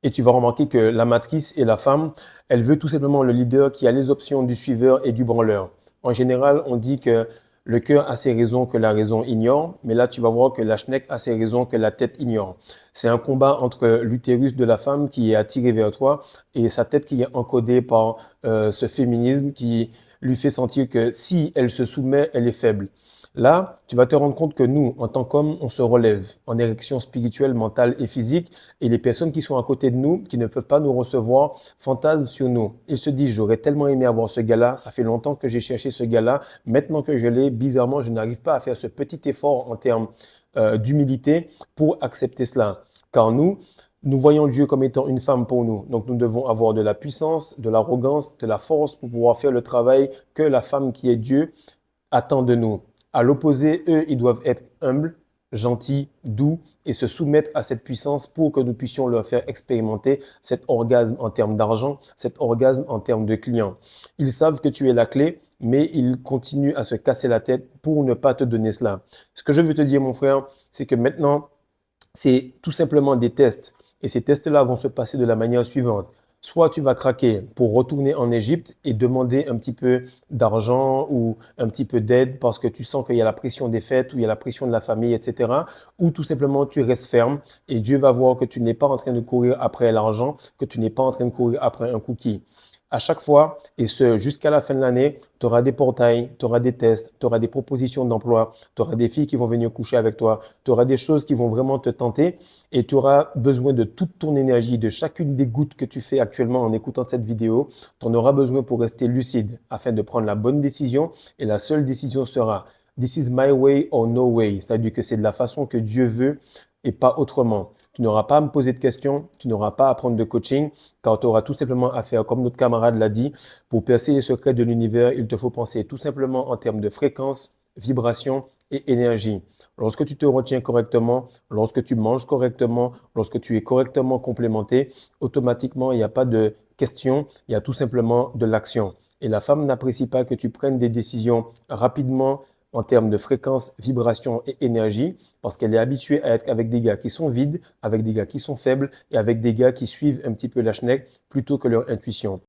Et tu vas remarquer que la matrice et la femme, elle veut tout simplement le leader qui a les options du suiveur et du branleur. En général, on dit que le cœur a ses raisons que la raison ignore, mais là, tu vas voir que la schneck a ses raisons que la tête ignore. C'est un combat entre l'utérus de la femme qui est attiré vers toi et sa tête qui est encodée par ce féminisme qui lui fait sentir que si elle se soumet, elle est faible. Là, tu vas te rendre compte que nous, en tant qu'hommes, on se relève en érection spirituelle, mentale et physique, et les personnes qui sont à côté de nous, qui ne peuvent pas nous recevoir, fantasment sur nous. Ils se disent, j'aurais tellement aimé avoir ce gars-là, ça fait longtemps que j'ai cherché ce gars-là, maintenant que je l'ai, bizarrement, je n'arrive pas à faire ce petit effort en termes d'humilité pour accepter cela. Car nous voyons Dieu comme étant une femme pour nous. Donc nous devons avoir de la puissance, de l'arrogance, de la force pour pouvoir faire le travail que la femme qui est Dieu attend de nous. À l'opposé, eux, ils doivent être humbles, gentils, doux et se soumettre à cette puissance pour que nous puissions leur faire expérimenter cet orgasme en termes d'argent, cet orgasme en termes de clients. Ils savent que tu es la clé, mais ils continuent à se casser la tête pour ne pas te donner cela. Ce que je veux te dire, mon frère, c'est que maintenant, c'est tout simplement des tests. Et ces tests-là vont se passer de la manière suivante. Soit tu vas craquer pour retourner en Égypte et demander un petit peu d'argent ou un petit peu d'aide parce que tu sens qu'il y a la pression des fêtes ou il y a la pression de la famille, etc. Ou tout simplement tu restes ferme et Dieu va voir que tu n'es pas en train de courir après l'argent, que tu n'es pas en train de courir après un cookie. À chaque fois, et ce jusqu'à la fin de l'année, tu auras des portails, tu auras des tests, tu auras des propositions d'emploi, tu auras des filles qui vont venir coucher avec toi, tu auras des choses qui vont vraiment te tenter et tu auras besoin de toute ton énergie, de chacune des gouttes que tu fais actuellement en écoutant cette vidéo. Tu en auras besoin pour rester lucide afin de prendre la bonne décision et la seule décision sera This is my way or no way, c'est-à-dire que c'est de la façon que Dieu veut et pas autrement. Tu n'auras pas à me poser de questions, tu n'auras pas à prendre de coaching, car tu auras tout simplement à faire, comme notre camarade l'a dit, pour percer les secrets de l'univers, il te faut penser tout simplement en termes de fréquence, vibration et énergie. Lorsque tu te retiens correctement, lorsque tu manges correctement, lorsque tu es correctement complémenté, automatiquement, il n'y a pas de questions, il y a tout simplement de l'action. Et la femme n'apprécie pas que tu prennes des décisions rapidement, en termes de fréquence, vibration et énergie, parce qu'elle est habituée à être avec des gars qui sont vides, avec des gars qui sont faibles et avec des gars qui suivent un petit peu la schneck plutôt que leur intuition.